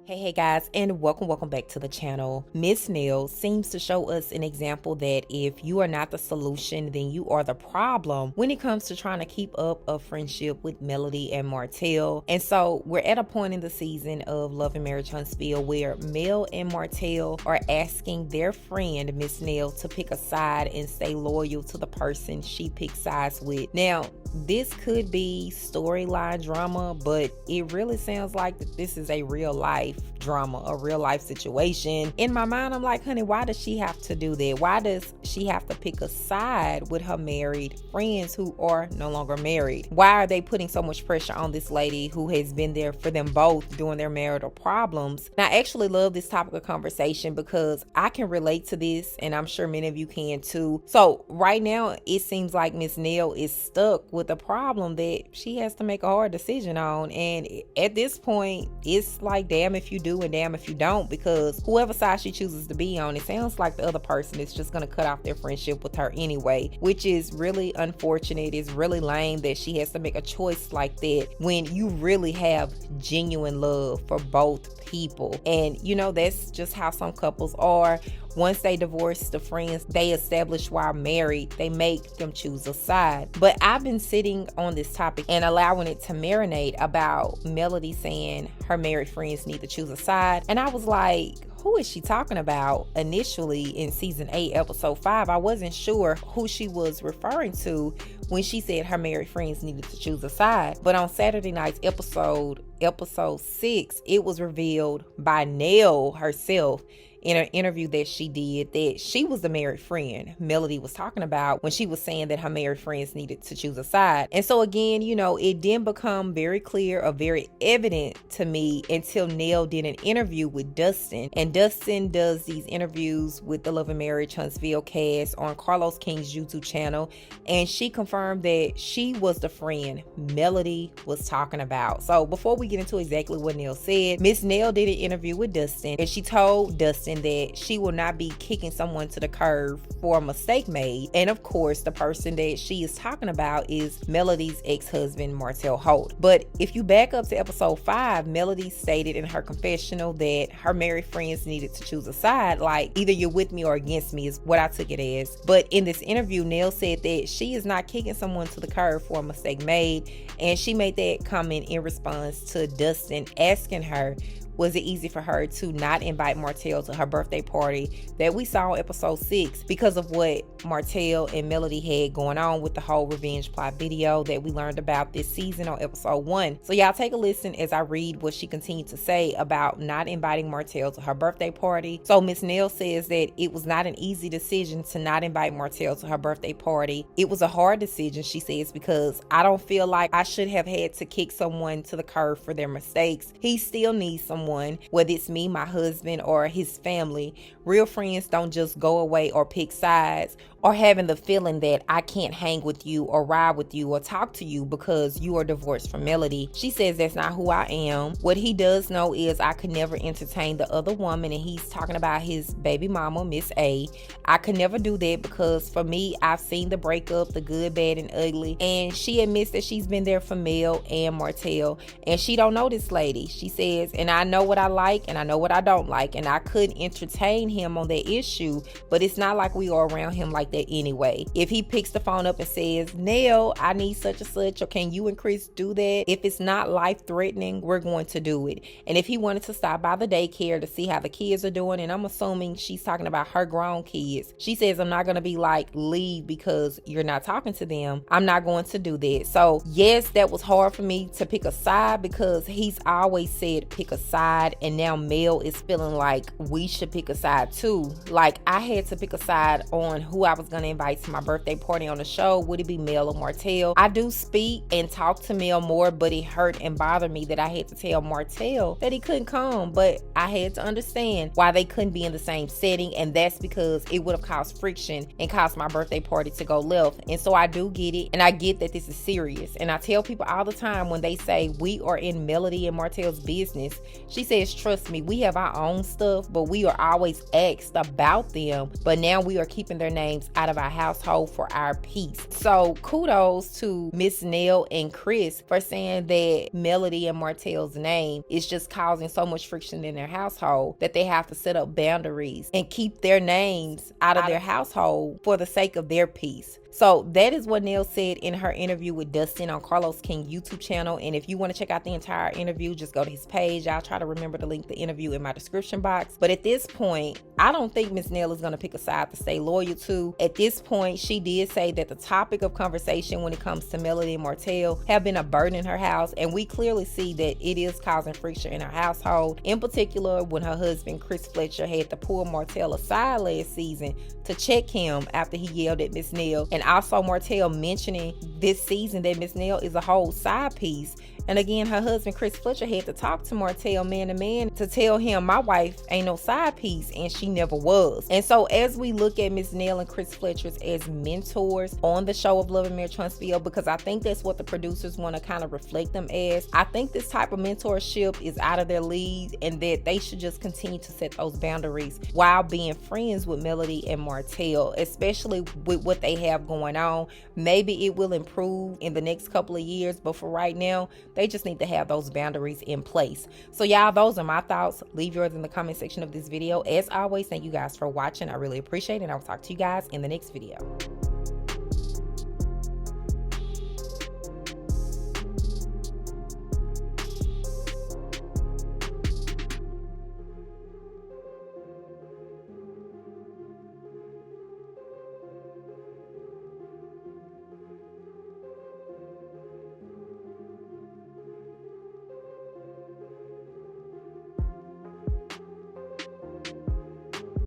Hey guys, and welcome back to the channel. Miss Nell seems to show us an example that if you are not the solution, then you are the problem when it comes to trying to keep up a friendship with Melody and Martell. And so we're at a point in the season of Love and Marriage Huntsville where Mel and Martell are asking their friend Miss Nell to pick a side and stay loyal to the person she picks sides with. Now, this could be storyline drama, but it really sounds like that this is a real life drama, a real life situation. In my mind, I'm like, honey, why does she have to do that? Why does she have to pick a side with her married friends who are no longer married? Why are they putting so much pressure on this lady who has been there for them both during their marital problems? And I actually love this topic of conversation because I can relate to this, and I'm sure many of you can too. So right now, it seems like Miss Nell is stuck with a problem that she has to make a hard decision on. And at this point, it's like, damn if you do and damn if you don't, because whoever side she chooses to be on, it sounds like the other person is just going to cut off their friendship with her anyway, which is really unfortunate. It's really lame that she has to make a choice like that when you really have genuine love for both people. And you know, that's just how some couples are. Once they divorce the friends they establish while married, they make them choose a side. But I've been sitting on this topic and allowing it to marinate about Melody saying her married friends need to choose a side. And I was like, who is she talking about? Initially in season 8, episode 5, I wasn't sure who she was referring to when she said her married friends needed to choose a side. But on Saturday night's episode 6, it was revealed by Nell herself in an interview that she did that she was the married friend Melody was talking about when she was saying that her married friends needed to choose a side. And so again, you know, it didn't become very clear or very evident to me until Nell did an interview with Dustin. And Dustin does these interviews with the Love and Marriage Huntsville cast on Carlos King's YouTube channel. And she confirmed that she was the friend Melody was talking about. So before we get into exactly what Nell said, Miss Nell did an interview with Dustin, and she told Dustin that she will not be kicking someone to the curb for a mistake made. And of course, the person that she is talking about is Melody's ex-husband, Martel Holt. But if you back up to episode 5, Melody stated in her confessional that her married friends needed to choose a side, like either you're with me or against me is what I took it as. But in this interview, Nell said that she is not kicking someone to the curb for a mistake made. And she made that comment in response to Dustin asking her, was it easy for her to not invite Martell to her birthday party that we saw in episode 6 because of what Martell and Melody had going on with the whole revenge plot video that we learned about this season on episode 1. So y'all take a listen as I read what she continued to say about not inviting Martell to her birthday party. So Miss Nell says that it was not an easy decision to not invite Martell to her birthday party. It was a hard decision, she says, because I don't feel like I should have had to kick someone to the curb for their mistakes. He still needs someone, whether it's me, my husband, or his family. Real friends don't just go away or pick sides, or having the feeling that I can't hang with you or ride with you or talk to you because you are divorced from Melody. She says that's not who I am. What he does know is I could never entertain the other woman, and he's talking about his baby mama, Miss A. I could never do that because for me, I've seen the breakup, the good, bad, and ugly, and she admits that she's been there for Mel and Martell, and she don't know this lady. She says, and I know what I like and I know what I don't like, and I couldn't entertain him on that issue, but it's not like we are around him like that anyway. If he picks the phone up and says, Nell, I need such and such, or can you and Chris do that? If it's not life threatening, we're going to do it. And if he wanted to stop by the daycare to see how the kids are doing, and I'm assuming she's talking about her grown kids, she says, I'm not going to be like, leave because you're not talking to them. I'm not going to do that. So yes, that was hard for me to pick a side because he's always said pick a side, and now Mel is feeling like we should pick a side too. Like I had to pick a side on who I was going to invite to my birthday party on the show. Would it be Mel or Martell? I do speak and talk to Mel more, but it hurt and bothered me that I had to tell Martell that he couldn't come. But I had to understand why they couldn't be in the same setting, and that's because it would have caused friction and caused my birthday party to go left. And so I do get it, and I get that this is serious. And I tell people all the time when they say we are in Melody and Martell's business, She says, trust me, we have our own stuff, but we are always asked about them. But now we are keeping their names out of our household for our peace. So kudos to Miss Nell and Chris for saying that Melody and Martell's name is just causing so much friction in their household that they have to set up boundaries and keep their names out of their household for the sake of their peace. So that is what Nell said in her interview with Dustin on Carlos King YouTube channel. And if you want to check out the entire interview, just go to his page. I'll try to remember to link the interview in my description box. But at this point, I don't think Miss Nell is going to pick a side to stay loyal to. At this point, she did say that the topic of conversation when it comes to Melody and Martell have been a burden in her house. And we clearly see that it is causing friction in her household. In particular, when her husband, Chris Fletcher, had to pull Martell aside last season to check him after he yelled at Miss Nell. And also Martell mentioning this season that Miss Nell is a whole side piece. And again, her husband, Chris Fletcher, had to talk to Martell man to man to tell him, my wife ain't no side piece, and she never was. And so as we look at Miss Nell and Chris Fletcher as mentors on the show of Love and Marriage Huntsville, because I think that's what the producers want to kind of reflect them as, I think this type of mentorship is out of their league, and that they should just continue to set those boundaries while being friends with Melody and Martell, especially with what they have going on. Maybe it will improve in the next couple of years, but for right now, they just need to have those boundaries in place. So y'all, those are my thoughts. Leave yours in the comment section of this video. As always, thank you guys for watching. I really appreciate it. I will talk to you guys in the next video.